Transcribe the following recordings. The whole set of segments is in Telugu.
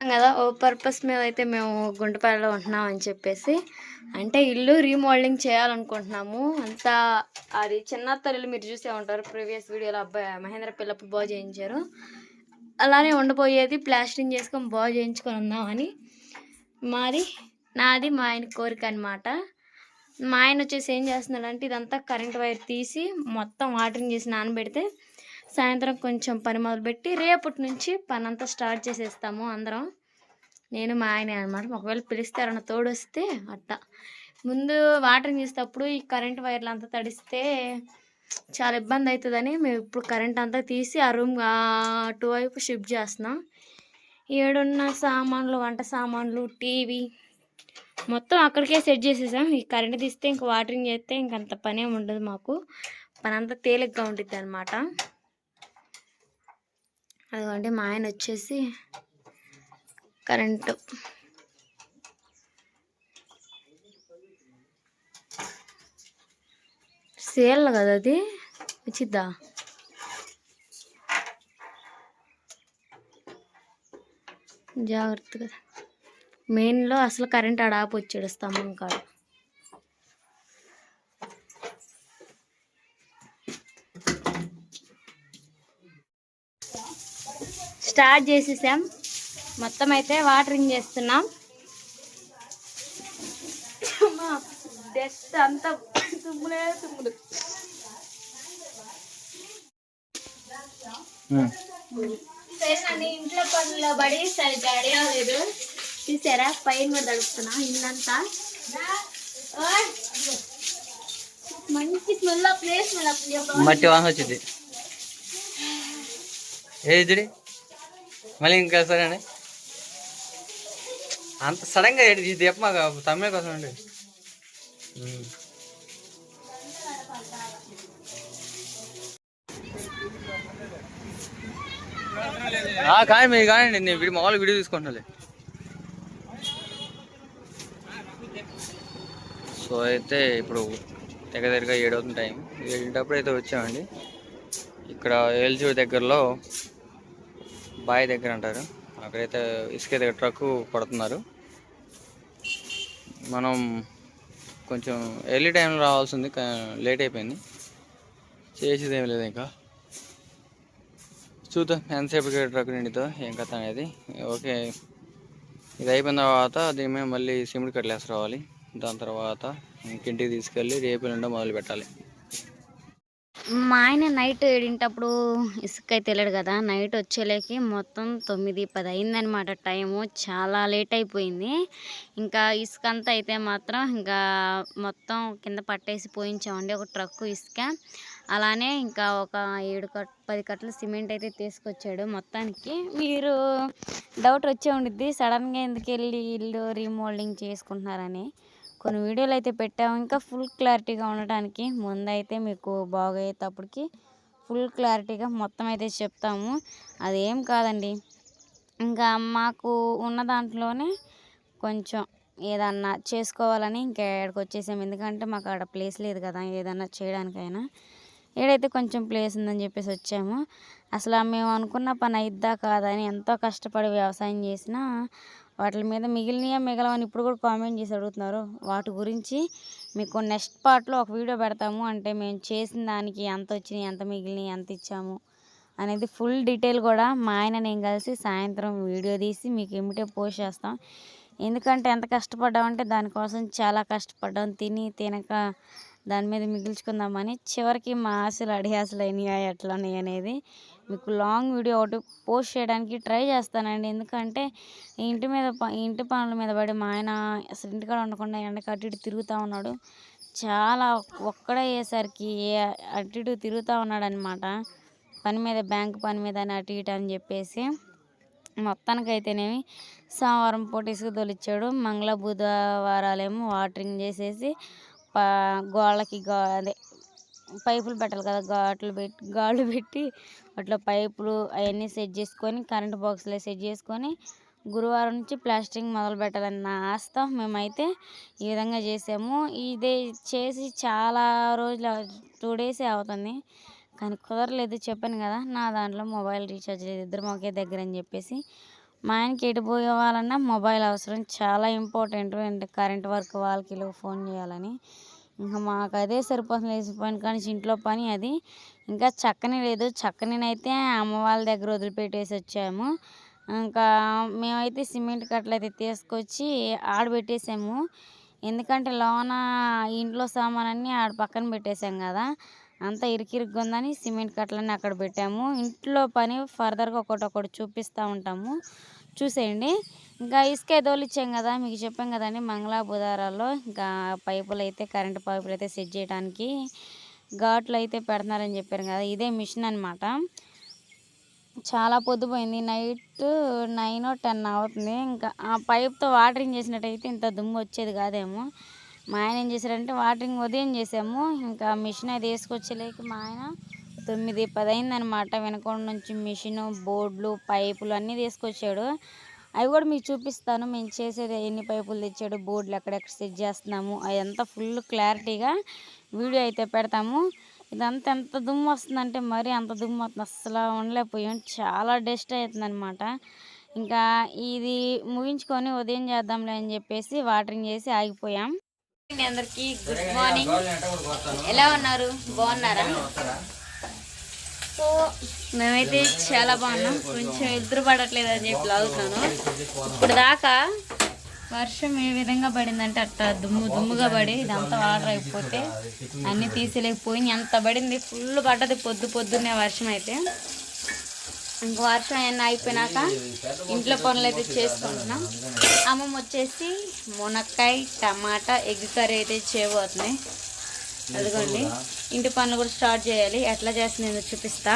కదా ఓ పర్పస్ మీద అయితే మేము గుంటపల్లిలో ఉంటున్నాం అని చెప్పేసి అంటే ఇల్లు రీమోడలింగ్ చేయాలనుకుంటున్నాము. అంతా అది చిన్న తల్లులు మీరు చూసే ఉంటారు ప్రీవియస్ వీడియోలో అబ్బాయి మహేంద్ర పిల్లప్పుడు బాగు చేయించారు. అలానే ఉండిపోయేది ప్లాస్టింగ్ చేసుకొని బాగు చేయించుకొని ఉందామని నాది మా ఆయన కోరిక అనమాట. మా ఆయన వచ్చేసి ఏం చేస్తున్నాడంటే ఇదంతా కరెంట్ వైర్ తీసి మొత్తం వాటరింగ్ చేసి నానబెడితే సాయంత్రం కొంచెం పని మొదలుపెట్టి రేపటి నుంచి పని అంతా స్టార్ట్ చేసేస్తాము అందరం, నేను మా ఆయన అనమాట. ఒకవేళ పిలుస్తారన్న తోడు వస్తే అట్ట ముందు వాటరింగ్ చేసేటప్పుడు ఈ కరెంట్ వైర్లు అంతా తడిస్తే చాలా ఇబ్బంది అవుతుందని మేము ఇప్పుడు కరెంట్ అంతా తీసి ఆ రూమ్ అటువైపు షిఫ్ట్ చేస్తున్నాం. ఏడున్న సామాన్లు, వంట సామాన్లు, టీవీ మొత్తం అక్కడికే సెట్ చేసేసాం. ఈ కరెంట్ తీస్తే ఇంక వాటరింగ్ చేస్తే ఇంకంత పని ఏమి ఉండదు, మాకు పని అంతా తేలిగ్గా ఉంటుంది అనమాట. అదిగోండి మా ఆయన వచ్చేసి కరెంటు సేల్ కదా అది వచ్చిద్దా, జాగ్రత్తగా. మెయిన్లో అసలు కరెంట్ ఆడాపు వచ్చాడు స్తంభం కాడ. స్టార్ట్ చేసేసాం, మొత్తం అయితే వాటరింగ్ చేస్తున్నాం. డస్ట్ అంతా తుమ్ములే తుమ్ములు. ఇంట్లో పనుల్లో పడి సరిగ్గా అడగలేదు, చూసారా పైన కూడా తడుపుతున్నా ఇల్లంతా. మంచి స్మెల్ ప్లేస్ మట్టి వాసన వచ్చింది. ఏది మళ్ళీ ఇంకా సరే అండి, అంత సడన్గా ఇది దీప మాకు తమ్మే కోసం అండి. కానీ మీరు కానండి, నేను మామూలు వీడియో తీసుకుంటున్నాలే. సో అయితే ఇప్పుడు దగ్గర 7 అవుతుంది టైం. 7 అయితే వచ్చామండి. ఇక్కడ ఏల్చూరు దగ్గరలో బాయ్ దగ్గర అంటారు, అక్కడైతే ఇసుక దగ్గర ట్రక్కు పడుతున్నారు. మనం కొంచెం ఎర్లీ టైంలో రావాల్సింది, లేట్ అయిపోయింది. చేసేది ఏం లేదు, ఇంకా చూద్దాం ఎంతసేపు ట్రక్ నిండితో ఏం కథ అనేది. ఓకే, ఇది అయిపోయిన తర్వాత దీని మీద మళ్ళీ సిమెంట్ కట్టలేసి రావాలి. దాని తర్వాత ఇంటికి తీసుకెళ్ళి రేపు నుండి మొదలు పెట్టాలి. మా ఆయన నైట్ 7 ఇసుక అయితే వెళ్ళాడు కదా, నైట్ వచ్చేలేకి మొత్తం 9-10 అయిందనమాట టైము. చాలా లేట్ అయిపోయింది. ఇంకా ఇసుక అంతా అయితే మాత్రం ఇంకా మొత్తం కింద పట్టేసి పోయించామండి ఒక ట్రక్కు ఇసుక. అలానే ఇంకా ఒక 10 కట్టలు సిమెంట్ అయితే తీసుకొచ్చాడు మొత్తానికి. మీరు డౌట్ వచ్చే ఉండిద్ది సడన్గా ఎందుకు వెళ్ళి ఇల్లు రీమోడలింగ్ చేసుకుంటున్నారని. కొన్ని వీడియోలు అయితే పెట్టాము, ఇంకా ఫుల్ క్లారిటీగా ఉండటానికి. ముందైతే మీకు బాగయ్యేటప్పటికి ఫుల్ క్లారిటీగా మొత్తం అయితే చెప్తాము. అదేం కాదండి, ఇంకా మాకు ఉన్న దాంట్లోనే కొంచెం ఏదన్నా చేసుకోవాలని ఇంకా ఇక్కడికి వచ్చేసాము. ఎందుకంటే మాకు ఆడ ప్లేస్ లేదు కదా ఏదన్నా చేయడానికైనా. ఏడైతే కొంచెం ప్లేస్ ఉందని చెప్పేసి వచ్చాము. అసలు మేము అనుకున్న పని అయిద్దా కాదా అని ఎంతో కష్టపడి వ్యవసాయం చేసినా వాటి మీద మిగలవని ఇప్పుడు కూడా కామెంట్ చేసి అడుగుతున్నారు. వాటి గురించి మీకు నెక్స్ట్ పార్ట్లో ఒక వీడియో పెడతాము. అంటే మేము చేసిన దానికి ఎంత వచ్చినాయి, ఎంత మిగిలినాయి, ఎంత ఇచ్చాము అనేది ఫుల్ డీటెయిల్ కూడా మా ఆయన నేను కలిసి సాయంత్రం వీడియో తీసి మీకు ఏమిటో పోస్ట్ చేస్తాం. ఎందుకంటే ఎంత కష్టపడ్డామంటే దానికోసం చాలా కష్టపడ్డాం, తినక దాని మీద మిగిల్చుకుందామని. చివరికి మా ఆశలు అడియాసలు అయినాయి ఎట్లా అనేది మీకు లాంగ్ వీడియో ఒకటి పోస్ట్ చేయడానికి ట్రై చేస్తానండి. ఎందుకంటే ఇంటి పనుల మీద పడి మా ఆయన అసలు ఇంటికాడ ఉండకుండా ఎండకి అటు ఇటు తిరుగుతూ ఉన్నాడు. చాలా ఒక్కడే అయ్యేసరికి అటు ఇటు తిరుగుతూ ఉన్నాడు అనమాట, పని మీద బ్యాంక్ పని మీద అని అటు ఇటు అని చెప్పేసి. మొత్తానికైతేనేమి సోమవారం పూట ఇసుక తోలిచ్చాడు, మంగళ బుధవారాలేమో వాటరింగ్ చేసేసి గోళ్ళకి అదే పైపులు పెట్టాలి కదా, గాళ్ళు పెట్టి అట్లా పైపులు అవన్నీ సెట్ చేసుకొని కరెంట్ బాక్స్లో సెట్ చేసుకొని గురువారం నుంచి ప్లాస్టింగ్ మొదలు పెట్టాలన్న ఆశతో మేమైతే ఈ విధంగా చేసాము. ఇదే చేసి చాలా రోజులు 2 డేసే అవుతుంది, కానీ కుదరలేదు. చెప్పాను కదా నా దాంట్లో మొబైల్ రీఛార్జ్ లేదు, ఇద్దరం ఒకే దగ్గర అని చెప్పేసి మా ఆయనకి ఎటు పోవాలన్నా మొబైల్ అవసరం, చాలా ఇంపార్టెంట్. అంటే కరెంట్ వర్క్ వాళ్ళకి ఫోన్ చేయాలని, ఇంకా మాకు అదే సరిపోతుంది. లేచిపోయిన కానీ ఇంట్లో పని అది. ఇంకా చక్కని లేదు, చక్కనినైతే అమ్మ వాళ్ళ దగ్గర వదిలిపెట్టేసి వచ్చాము. ఇంకా మేమైతే సిమెంట్ కట్టలు అయితే తీసుకొచ్చి ఆడబెట్టేసాము. ఎందుకంటే లోన ఇంట్లో సామానన్నీ ఆడ పక్కన పెట్టేసాం కదా, అంతా ఇరుకిరుగ్గా ఉందని సిమెంట్ కట్టలన్నీ అక్కడ పెట్టాము. ఇంట్లో పని ఫర్దర్గా ఒకటి చూపిస్తూ ఉంటాము, చూసేయండి. ఇంకా ఇసుక తోలిచ్చాం కదా, మీకు చెప్పాం కదండి మంగళ బుధారాల్లో. ఇంకా పైపులు అయితే కరెంటు పైపులు అయితే సెట్ చేయడానికి ఘాట్లు అయితే పెడుతున్నారని చెప్పారు కదా, ఇదే మిషన్ అనమాట. చాలా పొద్దుపోయింది, నైట్ 9-10 అవుతుంది. ఇంకా ఆ పైప్తో వాటరింగ్ చేసినట్టయితే ఇంత దుమ్ము వచ్చేది కాదేమో. మా ఆయన ఏం చేశారంటే వాటరింగ్ ఉదయం చేసాము, ఇంకా మిషన్ అది వేసుకొచ్చేలేక మా ఆయన 9-10 అయిందనమాట. వెనకొండ నుంచి మిషన్, బోర్డులు, పైపులు అన్నీ తీసుకొచ్చాడు. అవి కూడా మీకు చూపిస్తాను, మేము చేసేది ఎన్ని పైపులు తెచ్చాడు, బోర్డులు ఎక్కడెక్కడ సెట్ చేస్తున్నాము, అదంతా ఫుల్ క్లారిటీగా వీడియో అయితే పెడతాము. ఇదంతా ఎంత దుమ్ము వస్తుందంటే మరీ అంత దుమ్ము వస్తుంది, అస్సలు ఉండలేకపోయాం, చాలా డస్ట్ అవుతుంది అనమాట. ఇంకా ఇది ముగించుకొని ఉదయం చేద్దాంలే అని చెప్పేసి వాటరింగ్ చేసి ఆగిపోయాం. అందరికీ గుడ్ మార్నింగ్, ఎలా ఉన్నారు, బాగున్నారా? సో మేమైతే చాలా బాగున్నాం. కొంచెం ఎదురు పడట్లేదు అని చెప్పి లాగుతున్నాను. ఇప్పుడు దాకా వర్షం ఏ విధంగా పడిందంటే అట్లా దుమ్ముగా పడి ఇదంతా వాటర్ అయిపోతే అన్నీ తీసేలేకపోయింది. ఎంత పడింది, ఫుల్ పడ్డది పొద్దున్నే వర్షం అయితే. ఇంక వర్షం అయినా అయిపోయినాక ఇంట్లో పనులు అయితే చేసుకుంటున్నాం. అమ్మమ్మ వచ్చేసి మునక్కాయ, టమాటా, ఎగ్ కర్రీ అయితే చేయబోతున్నాయి. అదిగోండి, ఇంటి పనులు కూడా స్టార్ట్ చేయాలి. ఎట్లా చేస్తుందో చూపిస్తా.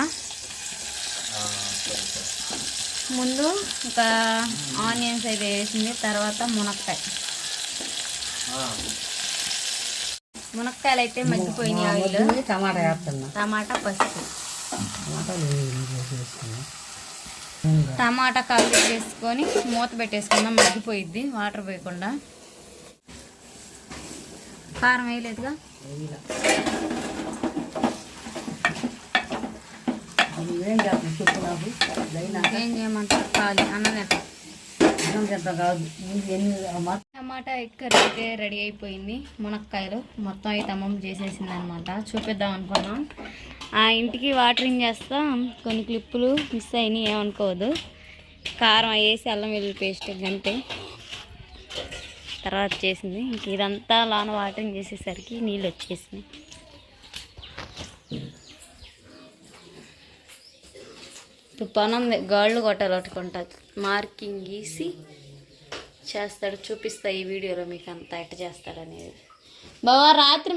ముందు ఒక ఆనియన్స్ అయితే వేసింది, తర్వాత మునక్కాయలు అయితే మగ్గిపోయినాయి. ఆయిల్, టమాటా, పసుపు, టమాటా కలిపి చేసుకొని మూత పెట్టేసుకుందాం, మగ్గిపోయిద్ది వాటర్ పోయకుండా. కారం వేయలేదుగా, ఏం చేయమంటారు, ఖాళీ అన్నం టమాటా ఎగ్ కర్రీ అయితే రెడీ అయిపోయింది. మునక్కాయలు మొత్తం అయితే అమ్మమ్మ చేసేసింది అనమాట. చూపిద్దాం అనుకున్నాం. ఆ ఇంటికి వాటరింగ్ చేస్తా కొన్ని క్లిప్పులు మిస్ అయినాయి, ఏమనుకోవద్దు. కారం వేసి అల్లం వెల్లుల్లి పేస్ట్ అంతే, తర్వాత చేసింది. ఇంక ఇదంతా లాన వాటరింగ్ చేసేసరికి నీళ్ళు వచ్చేసినాయి. ఇప్పుడు పనుంది, గాళ్ళు కొట్టాలట్టుకుంటా, మార్కింగ్ గీసి చేస్తాడు, చూపిస్తా ఈ వీడియోలో మీకు అంతా ఎట్ట చేస్తాడనేది. బావా రాత్రి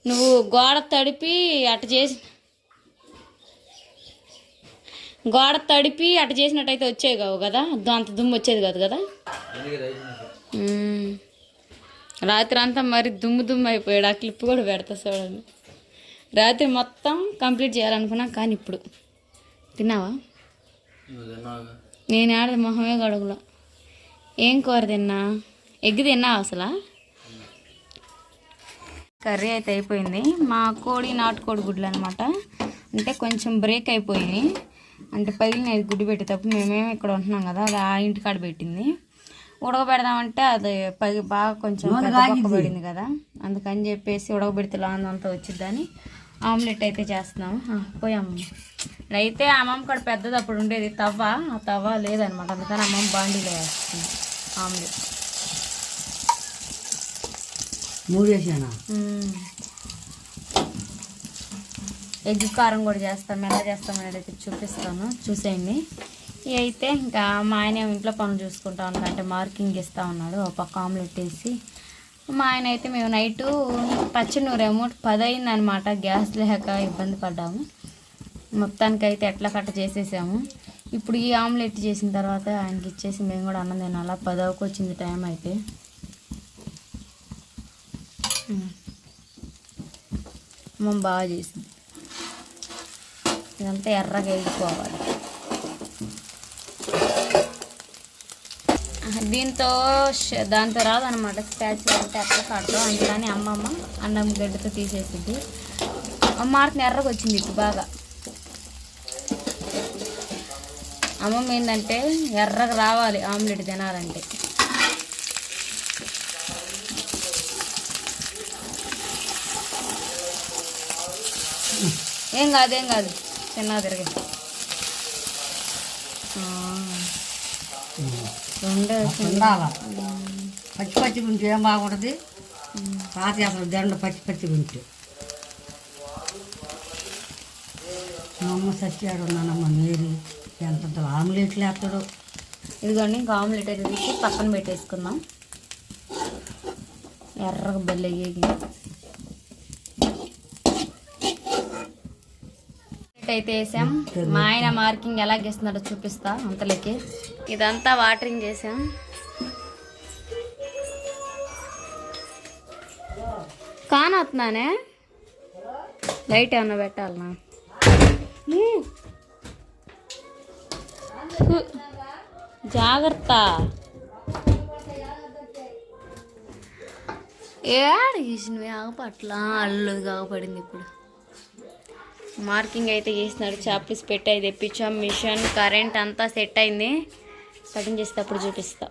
నువ్వు గోడ తడిపి అట్ట చేసినట్టయితే వచ్చేవి కావు కదా, అంత దుమ్ము వచ్చేది కాదు కదా. రాత్రి అంతా మరి దుమ్ము అయిపోయాడు. ఆ క్లిప్ కూడా పెడతా చూడండి. రాత్రి మొత్తం కంప్లీట్ చేయాలనుకున్నా, కానీ ఇప్పుడు తిన్నావా? నేను ఆడ మొహమే గడుగులో. ఏం కూర తిన్నా? ఎగ్ తిన్నావా అసలు? కర్రీ అయితే అయిపోయింది. మా కోడి నాటుకోడి గుడ్లు అనమాట. అంటే కొంచెం బ్రేక్ అయిపోయినాయి, అంటే పగిలిన గుడ్డు పెట్టేటప్పుడు మేమేమి ఇక్కడ ఉంటున్నాం కదా, అది ఆ ఇంటికాడ పెట్టింది. ఉడకబెడదామంటే అది బాగా కొంచెం పడింది కదా, అందుకని చెప్పేసి ఉడకబెడితే లాందంతా వచ్చిద్దని ఆమ్లెట్ అయితే చేస్తున్నాము. పోయాము అయితే అమ్మమ్మ కూడా పెద్దది అప్పుడు ఉండేది తవ్వ, ఆ తవ్వ లేదనమాట, అందుకని అమ్మమ్మ బాండీలో వేస్తుంది ఆమ్లెట్. ఎగ్ కారం కూడా చేస్తాం, ఎలా చేస్తాం అనేది అయితే చూపిస్తాను, చూసేయండి. ఇవి అయితే ఇంకా మా ఆయన ఇంట్లో పనులు చూసుకుంటా ఉన్నాడు, అంటే మార్కింగ్ ఇస్తూ ఉన్నాడు. ఒక పక్క ఆమ్లెట్ వేసి మా ఆయన అయితే మేము నైటు పచ్చినూరేమో 10 అయిందనమాట, గ్యాస్ లేక ఇబ్బంది పడ్డాము. మొత్తానికైతే ఎట్లా కట్ట చేసేసాము. ఇప్పుడు ఈ ఆమ్లెట్ చేసిన తర్వాత ఆయనకి ఇచ్చేసి మేము కూడా అన్నం తినాలా. 10కి వచ్చింది టైం అయితే. అమ్మ బాగా చేసింది. ఇదంతా ఎర్రగా వేసుకోవాలి. దాంతో రాదనమాట స్పాచులా, అంటే ఎట్లా కాడతాం, అందుకని అమ్మమ్మ అన్నం గడ్డతో తీసేసింది. మార్కుని ఎర్రగా వచ్చింది ఇప్పుడు బాగా. అమ్మమ్మ ఏంటంటే ఎర్రగా రావాలి ఆమ్లెట్ తినాలంటే. ఏం కాదు చిన్నగా తిరిగి పచ్చి పచ్చి గుంటే ఏం బాగుంటుంది. రాత్రి అసలు దండ పచ్చి గుంటే మా అమ్మ సచ్చాడు ఉన్నానమ్మ మేరీ ఎంత ఆమ్లెట్లు వేస్తాడు. ఇదిగోండి ఇంకా ఆమ్లెట్ అయితే తీసి పక్కన పెట్టేసుకుందాం. ఎర్రగా బెల్లయ్యేగి అయితే వేసాం. మా ఆయన మార్కింగ్ ఎలా గేస్తున్నాడో చూపిస్తా. అంతలోకి ఇదంతా వాటరింగ్ చేసాం. కానొస్తున్నానే లైట్ ఏమన్నా పెట్టాలనా? జాగ్రత్త. ఏడ గీసినవి ఆగపట్ల అల్లు కాగపడింది. ఇప్పుడు మార్కింగ్ అయితే చేసినాడు. చాపీస్ పెట్టి అయితే తెప్పించాం. మిషన్ కరెంట్ అంతా సెట్ అయింది. కటింగ్ చేసేటప్పుడు చూపిస్తా.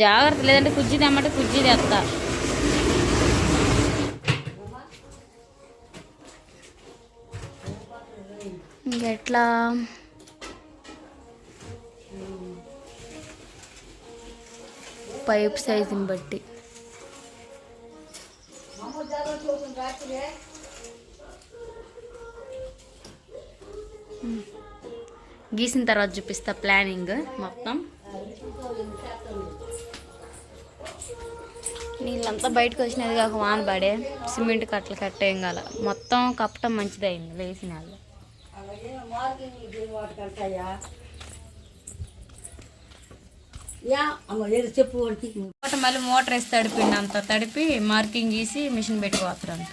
జాగ్రత్త, లేదంటే కుజ్జి తెమ్మంటే కుజ్జి తెస్తా. ఇంకెట్లా పైప్ సైజుని బట్టి గీసిన తర్వాత చూపిస్తా ప్లానింగ్ మొత్తం. నీళ్ళంతా బయటకు వచ్చినది కాక వాన పడే సిమెంట్ కట్టలు కట్టేం కాల. మొత్తం కప్పటం మంచిదైంది వేసిన వాళ్ళు. చెప్పు మళ్ళీ మోటార్ వేసి తడిపిండి అంతా తడిపి మార్కింగ్ గీసి మిషన్ పెట్టుకోవస్తారంట.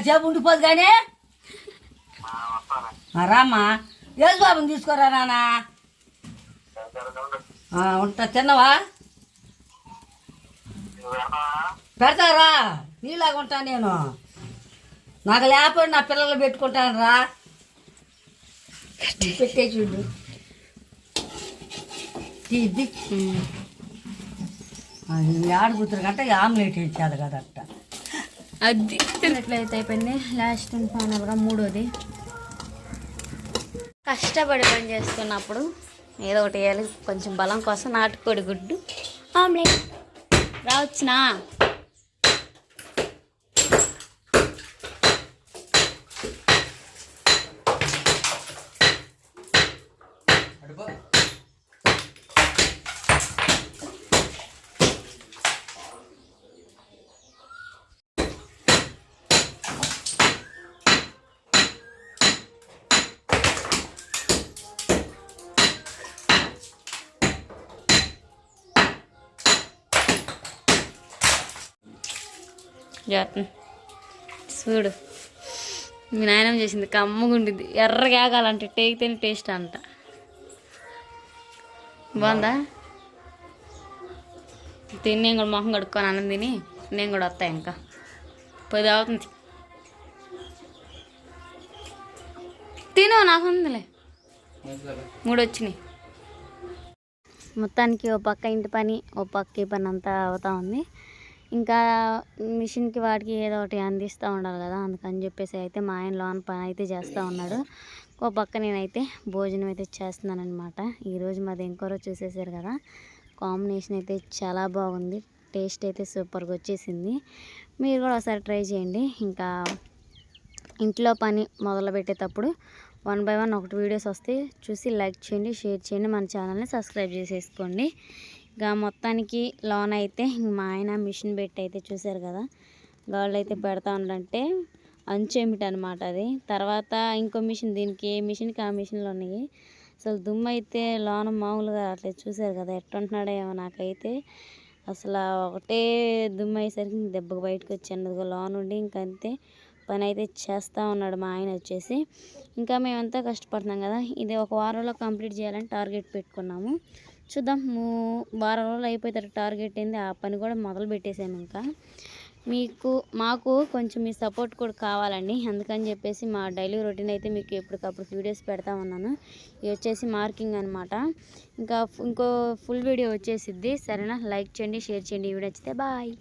సేపు ఉండిపోదు కానీ రామ్మా. యేసు బాబుని తీసుకోరా నాన్న. ఉంటా, తిన్నవా? పెడతారా? నీలాగా ఉంటా నేను. నాకు లేకపోతే నా పిల్లలు పెట్టుకుంటాను రా. పెట్టే చూడు ఇది ఆడుగుతురు గంట ఆమ్లెట్ ఇచ్చాడు కదట. అది తినట్లయితే అయిపోయింది. లాస్ట్ అండ్ ఫైనల్గా మూడోది. కష్టపడి పని చేస్తున్నప్పుడు ఏదో ఒకటి వేయాలి. కొంచెం బలం కోసం నాటుకోడి గుడ్డు ఆమ్లెట్ రావచ్చునా? చూడు, మీ నాయనమ్మ చేసింది కమ్మగుండిద్ది. ఎర్రగా ఆగాలంటే టేకితేనే టేస్ట్ అంట. బాగుందా? తిని నేను కూడా మొహం కడుక్కొని అన్నం తిని నేను కూడా వస్తాయి. ఇంకా 10 అవుతుంది. తిను, నాకు ఉందిలే. 3 వచ్చినాయి. మొత్తానికి ఓ పక్క ఇంటి పని, ఓ పక్క ఈ పని అంతా అవుతా ఉంది. ఇంకా మిషన్కి వాటికి ఏదో ఒకటి అందిస్తూ ఉండాలి కదా, అందుకని చెప్పేసి అయితే మా ఆయన లోన్ పని అయితే చేస్తూ ఉన్నాడు. ఓ పక్క నేనైతే భోజనం అయితే చేస్తున్నాను అనమాట. ఈరోజు మాది ఇంకోరో చూసేసారు కదా, కాంబినేషన్ అయితే చాలా బాగుంది. టేస్ట్ అయితే సూపర్గా వచ్చేసింది. మీరు కూడా ఒకసారి ట్రై చేయండి. ఇంకా ఇంట్లో పని మొదలు పెట్టేటప్పుడు 1 by 1 ఒకటి వీడియోస్ వస్తే చూసి లైక్ చేయండి, షేర్ చేయండి, మన ఛానల్ని సబ్స్క్రైబ్ చేసేసుకోండి. ఇంకా మొత్తానికి లోన్ అయితే మా ఆయన మిషన్ పెట్టి అయితే చూసారు కదా, గాళ్ళు అయితే పెడతా ఉండంటే అంచేమిటి అనమాట అది. తర్వాత ఇంకో మిషన్, దీనికి ఏ మిషన్కి ఆ మిషన్లు ఉన్నాయి. అసలు దుమ్ము అయితే లోన మామూలుగా అట్లా చూసారు కదా ఎట్టుంటున్నాడో ఏమో. నాకైతే అసలు ఒకటే దుమ్ము అయ్యేసరికి దెబ్బకు బయటకు వచ్చాను లోన్ ఉండి. ఇంకంతే పని అయితే చేస్తూ ఉన్నాడు మా ఆయన వచ్చేసి. ఇంకా మేమంతా కష్టపడుతున్నాం కదా, ఇది 1 వారంలో కంప్లీట్ చేయాలని టార్గెట్ పెట్టుకున్నాము. చూద్దాం. వారం రోజులు అయిపోతారు టార్గెట్ ఏంది, ఆ పని కూడా మొదలు పెట్టేశాను. ఇంకా మాకు కొంచెం మీ సపోర్ట్ కూడా కావాలండి. అందుకని చెప్పేసి మా డైలీ రొటీన్ అయితే మీకు ఎప్పటికప్పుడు వీడియోస్ పెడతా ఉన్నాను. ఇవి వచ్చేసి మార్కింగ్ అనమాట. ఇంకో ఫుల్ వీడియో వచ్చేసిద్ది. సరేనా? లైక్ చేయండి, షేర్ చేయండి. ఈ వీడియో నచ్చితే బాయ్.